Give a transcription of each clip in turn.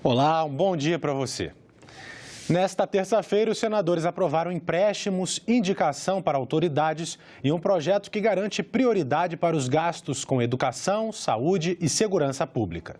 Olá, um bom dia para você. Nesta terça-feira, os senadores aprovaram empréstimos, indicação para autoridades e um projeto que garante prioridade para os gastos com educação, saúde e segurança pública.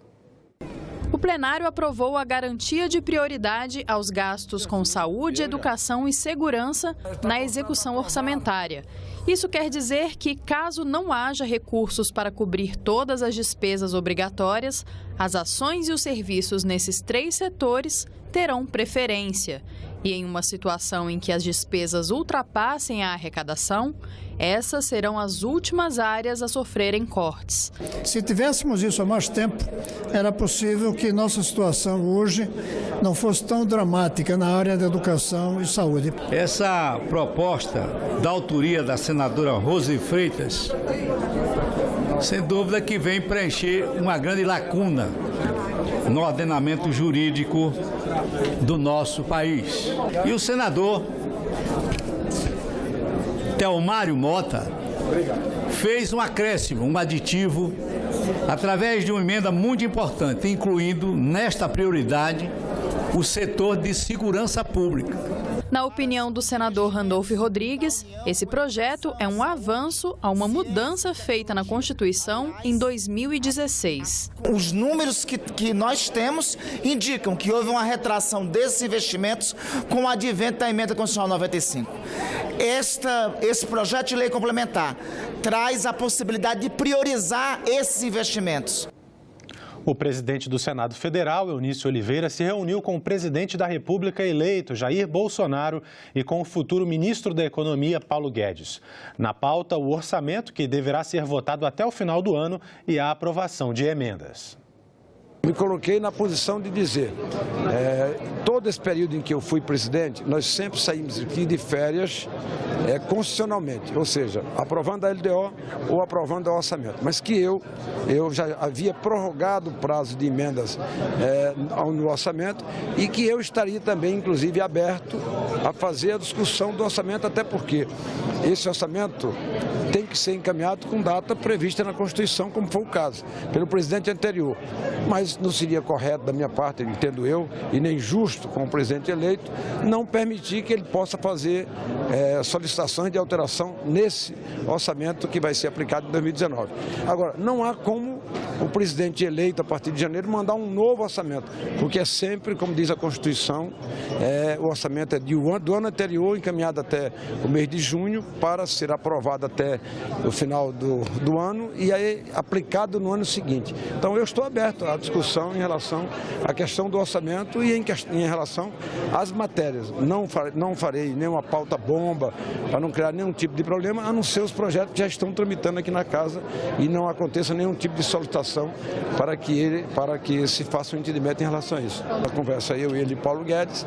O plenário aprovou a garantia de prioridade aos gastos com saúde, educação e segurança na execução orçamentária. Isso quer dizer que, caso não haja recursos para cobrir todas as despesas obrigatórias, as ações e os serviços nesses 3 setores terão preferência. E em uma situação em que as despesas ultrapassem a arrecadação, essas serão as últimas áreas a sofrerem cortes. Se tivéssemos isso há mais tempo, era possível que nossa situação hoje não fosse tão dramática na área da educação e saúde. Essa proposta da autoria da senadora Rose Freitas, sem dúvida que vem preencher uma grande lacuna no ordenamento jurídico do nosso país. E o senador Telmário Mota fez um acréscimo, um aditivo, através de uma emenda muito importante, incluindo nesta prioridade o setor de segurança pública. Na opinião do senador Randolfo Rodrigues, esse projeto é um avanço a uma mudança feita na Constituição em 2016. Os números que nós temos indicam que houve uma retração desses investimentos com o advento da emenda constitucional 95. Esse projeto de lei complementar traz a possibilidade de priorizar esses investimentos. O presidente do Senado Federal, Eunício Oliveira, se reuniu com o presidente da República eleito, Jair Bolsonaro, e com o futuro ministro da Economia, Paulo Guedes. Na pauta, o orçamento, que deverá ser votado até o final do ano, e a aprovação de emendas. Me coloquei na posição de dizer, todo esse período em que eu fui presidente, nós sempre saímos aqui de férias constitucionalmente, ou seja, aprovando a LDO ou aprovando o orçamento. Mas que eu já havia prorrogado o prazo de emendas no orçamento e que eu estaria também, inclusive, aberto a fazer a discussão do orçamento, até porque esse orçamento tem que ser encaminhado com data prevista na Constituição, como foi o caso, pelo presidente anterior. Mas não seria correto da minha parte, entendo eu, e nem justo com o presidente eleito, não permitir que ele possa fazer solicitações de alteração nesse orçamento que vai ser aplicado em 2019. Agora, não há como o presidente eleito, a partir de janeiro, mandar um novo orçamento, porque é sempre, como diz a Constituição, o orçamento é do ano anterior, encaminhado até o mês de junho, para ser aprovado até o final do ano e aí aplicado no ano seguinte. Então, eu estou aberto à discussão em relação à questão do orçamento e em relação às matérias. Não farei nenhuma pauta bomba para não criar nenhum tipo de problema, a não ser os projetos que já estão tramitando aqui na casa e não aconteça nenhum tipo de solicitação para que se faça um entendimento em relação a isso. A conversa eu e ele e Paulo Guedes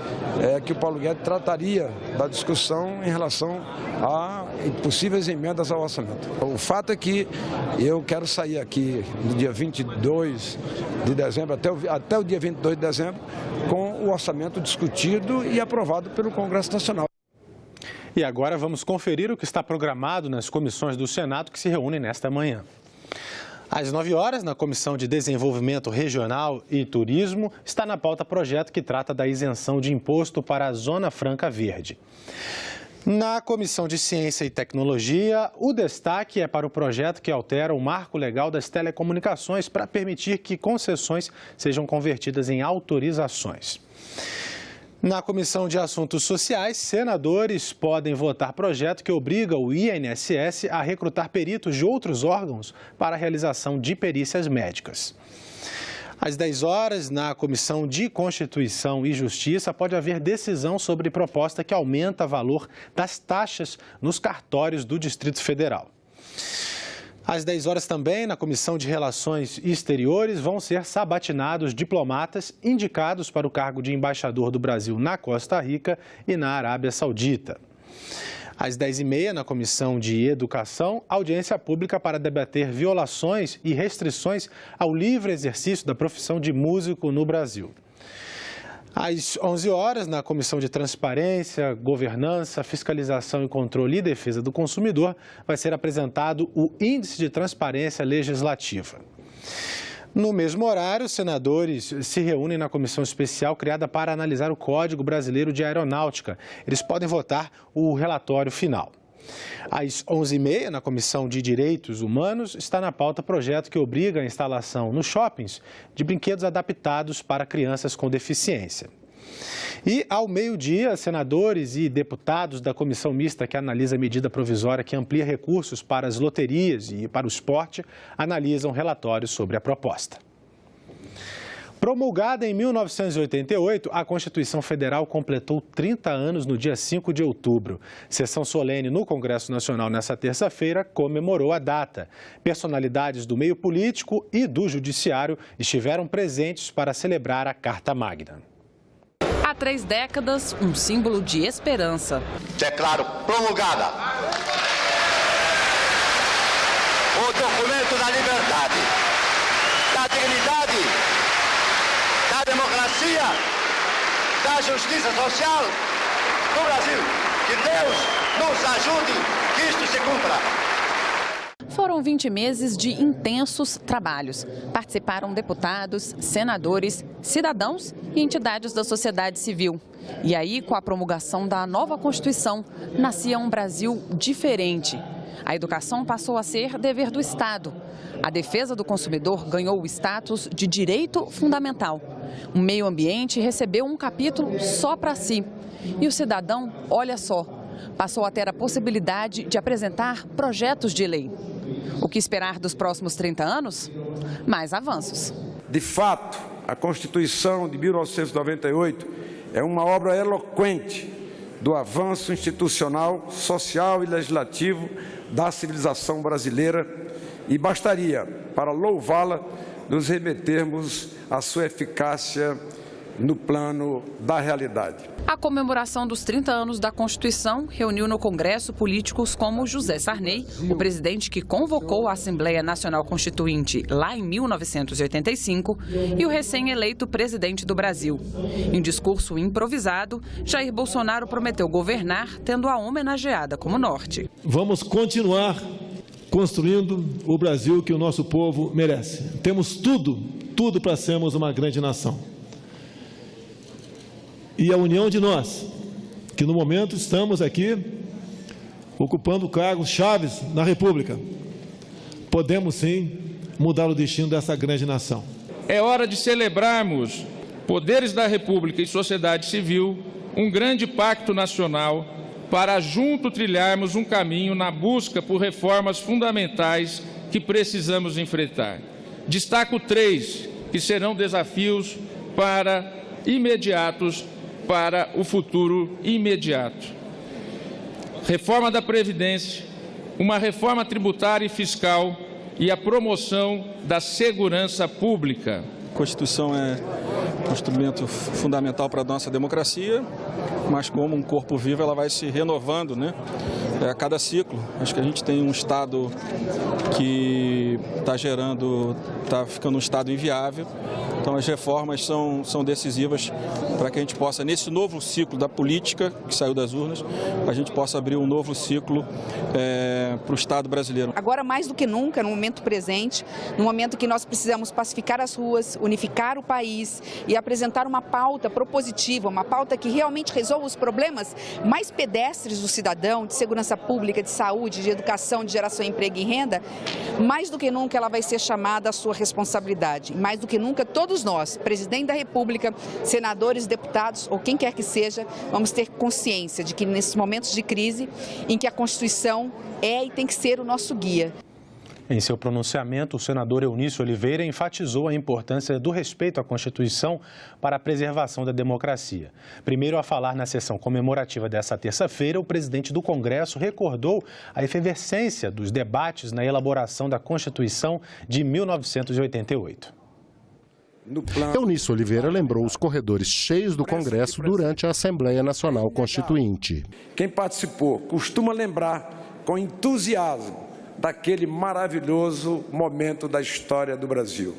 que o Paulo Guedes trataria da discussão em relação a possíveis emendas ao orçamento. O fato é que eu quero sair aqui no dia 22 de dezembro, até o dia 22 de dezembro, com o orçamento discutido e aprovado pelo Congresso Nacional. E agora vamos conferir o que está programado nas comissões do Senado que se reúnem nesta manhã. Às 9 horas, na Comissão de Desenvolvimento Regional e Turismo, está na pauta projeto que trata da isenção de imposto para a Zona Franca Verde. Na Comissão de Ciência e Tecnologia, o destaque é para o projeto que altera o marco legal das telecomunicações para permitir que concessões sejam convertidas em autorizações. Na Comissão de Assuntos Sociais, senadores podem votar projeto que obriga o INSS a recrutar peritos de outros órgãos para a realização de perícias médicas. Às 10 horas, na Comissão de Constituição e Justiça, pode haver decisão sobre proposta que aumenta o valor das taxas nos cartórios do Distrito Federal. Às 10 horas também, na Comissão de Relações Exteriores, vão ser sabatinados diplomatas indicados para o cargo de embaixador do Brasil na Costa Rica e na Arábia Saudita. Às 10h30, na Comissão de Educação, audiência pública para debater violações e restrições ao livre exercício da profissão de músico no Brasil. Às 11 horas, na Comissão de Transparência, Governança, Fiscalização e Controle e Defesa do Consumidor, vai ser apresentado o Índice de Transparência Legislativa. No mesmo horário, os senadores se reúnem na comissão especial criada para analisar o Código Brasileiro de Aeronáutica. Eles podem votar o relatório final. Às 11h30, na Comissão de Direitos Humanos, está na pauta projeto que obriga a instalação nos shoppings de brinquedos adaptados para crianças com deficiência. E, ao meio-dia, senadores e deputados da comissão mista que analisa a medida provisória que amplia recursos para as loterias e para o esporte, analisam relatórios sobre a proposta. Promulgada em 1988, a Constituição Federal completou 30 anos no dia 5 de outubro. Sessão solene no Congresso Nacional nesta terça-feira comemorou a data. Personalidades do meio político e do judiciário estiveram presentes para celebrar a Carta Magna. Há 3 décadas, um símbolo de esperança. Declaro promulgada o documento da liberdade, da dignidade, da democracia, da justiça social do Brasil. Que Deus nos ajude que isto se cumpra. Foram 20 meses de intensos trabalhos. Participaram deputados, senadores, cidadãos e entidades da sociedade civil. E aí, com a promulgação da nova Constituição, nascia um Brasil diferente. A educação passou a ser dever do Estado. A defesa do consumidor ganhou o status de direito fundamental. O meio ambiente recebeu um capítulo só para si. E o cidadão, olha só, passou a ter a possibilidade de apresentar projetos de lei. O que esperar dos próximos 30 anos? Mais avanços. De fato, a Constituição de 1998 é uma obra eloquente do avanço institucional, social e legislativo da civilização brasileira e bastaria, para louvá-la, nos remetermos à sua eficácia no plano da realidade. A comemoração dos 30 anos da Constituição reuniu no Congresso políticos como José Sarney, o presidente que convocou a Assembleia Nacional Constituinte lá em 1985, e o recém-eleito presidente do Brasil. Em discurso improvisado, Jair Bolsonaro prometeu governar tendo a homenageada como norte. Vamos continuar construindo o Brasil que o nosso povo merece. Temos tudo para sermos uma grande nação. E a união de nós, que no momento estamos aqui ocupando cargos chaves na República, podemos sim mudar o destino dessa grande nação. É hora de celebrarmos, poderes da República e sociedade civil, um grande pacto nacional para junto trilharmos um caminho na busca por reformas fundamentais que precisamos enfrentar. Destaco 3 que serão desafios imediatos para o futuro imediato. Reforma da Previdência, uma reforma tributária e fiscal e a promoção da segurança pública. A Constituição é um instrumento fundamental para a nossa democracia, mas como um corpo vivo ela vai se renovando, né? A cada ciclo. Acho que a gente tem um Estado que está ficando um Estado inviável. Então as reformas são decisivas para que a gente possa, nesse novo ciclo da política que saiu das urnas, a gente possa abrir um novo ciclo para o Estado brasileiro. Agora, mais do que nunca, no momento presente, no momento que nós precisamos pacificar as ruas, unificar o país e apresentar uma pauta propositiva, uma pauta que realmente resolva os problemas mais pedestres do cidadão, de segurança pública, de saúde, de educação, de geração de emprego e renda, mais do que nunca ela vai ser chamada à sua responsabilidade. Mais do que nunca, todos nós, presidente da República, senadores, deputados ou quem quer que seja, vamos ter consciência de que nesses momentos de crise, em que a Constituição é e tem que ser o nosso guia. Em seu pronunciamento, o senador Eunício Oliveira enfatizou a importância do respeito à Constituição para a preservação da democracia. Primeiro a falar na sessão comemorativa desta terça-feira, o presidente do Congresso recordou a efervescência dos debates na elaboração da Constituição de 1988. Eunício Oliveira lembrou os corredores cheios do Congresso durante a Assembleia Nacional Constituinte. Quem participou costuma lembrar com entusiasmo daquele maravilhoso momento da história do Brasil.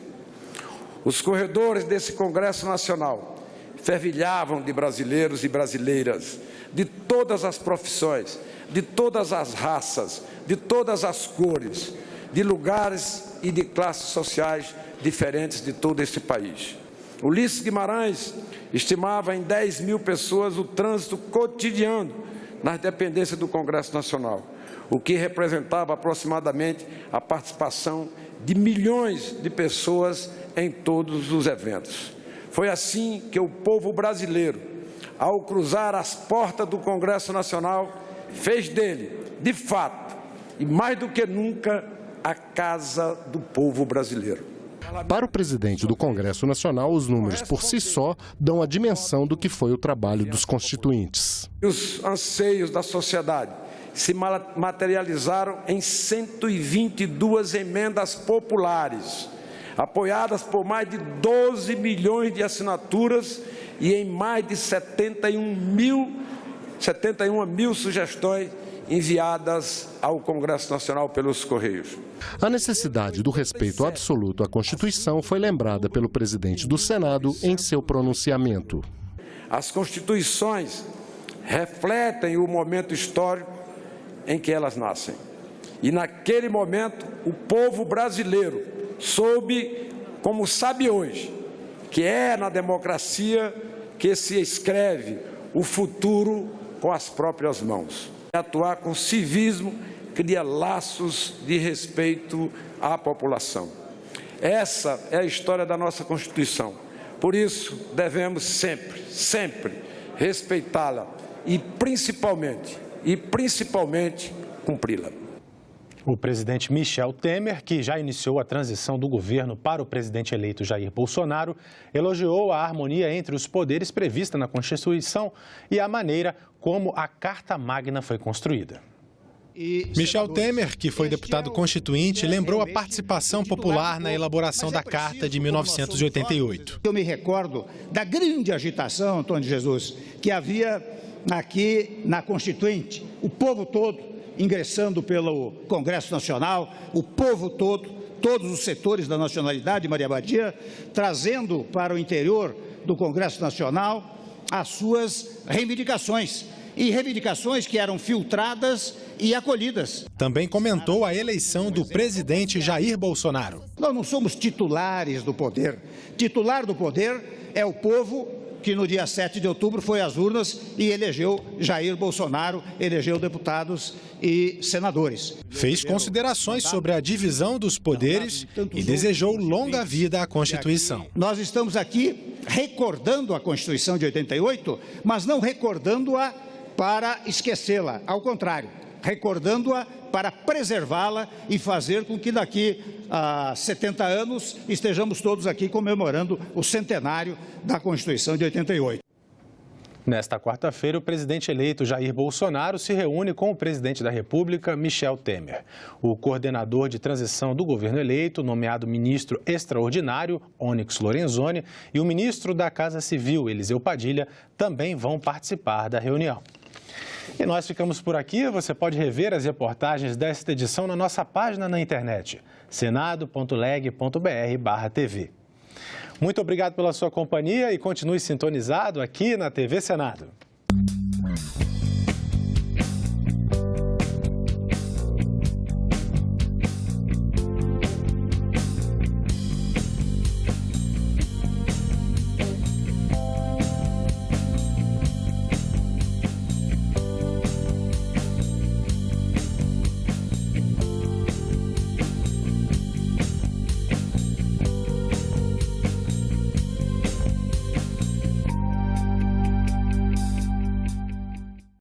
Os corredores desse Congresso Nacional fervilhavam de brasileiros e brasileiras, de todas as profissões, de todas as raças, de todas as cores, de lugares e de classes sociais diferentes de todo esse país. Ulisses Guimarães estimava em 10 mil pessoas o trânsito cotidiano nas dependências do Congresso Nacional, o que representava aproximadamente a participação de milhões de pessoas em todos os eventos. Foi assim que o povo brasileiro, ao cruzar as portas do Congresso Nacional, fez dele, de fato, e mais do que nunca, a casa do povo brasileiro. Para o presidente do Congresso Nacional, os números por si só dão a dimensão do que foi o trabalho dos constituintes. Os anseios da sociedade se materializaram em 122 emendas populares, apoiadas por mais de 12 milhões de assinaturas e em mais de 71 mil sugestões enviadas ao Congresso Nacional pelos Correios. A necessidade do respeito absoluto à Constituição foi lembrada pelo presidente do Senado em seu pronunciamento. As constituições refletem o momento histórico em que elas nascem. E naquele momento, o povo brasileiro soube, como sabe hoje, que é na democracia que se escreve o futuro com as próprias mãos. Atuar com civismo cria laços de respeito à população. Essa é a história da nossa Constituição. Por isso, devemos sempre respeitá-la e principalmente cumpri-la. O presidente Michel Temer, que já iniciou a transição do governo para o presidente eleito Jair Bolsonaro, elogiou a harmonia entre os poderes prevista na Constituição e a maneira como a Carta Magna foi construída. Michel Temer, que foi deputado constituinte, lembrou a participação popular na elaboração da Carta de 1988. Eu me recordo da grande agitação, Antônio Jesus, que havia aqui na Constituinte, o povo todo ingressando pelo Congresso Nacional, o povo todo, todos os setores da nacionalidade, Maria Badia, trazendo para o interior do Congresso Nacional as suas reivindicações, e reivindicações que eram filtradas e acolhidas. Também comentou a eleição do presidente Jair Bolsonaro. Nós não somos titulares do poder. Titular do poder é o povo que no dia 7 de outubro foi às urnas e elegeu Jair Bolsonaro, elegeu deputados e senadores. Fez considerações sobre a divisão dos poderes e desejou longa vida à Constituição. Nós estamos aqui recordando a Constituição de 88, mas não recordando-a para esquecê-la, ao contrário, recordando-a para preservá-la e fazer com que daqui a 70 anos estejamos todos aqui comemorando o centenário da Constituição de 88. Nesta quarta-feira, o presidente eleito Jair Bolsonaro se reúne com o presidente da República, Michel Temer. O coordenador de transição do governo eleito, nomeado ministro extraordinário, Onyx Lorenzoni, e o ministro da Casa Civil, Eliseu Padilha, também vão participar da reunião. E nós ficamos por aqui. Você pode rever as reportagens desta edição na nossa página na internet, senado.leg.br/tv. Muito obrigado pela sua companhia e continue sintonizado aqui na TV Senado.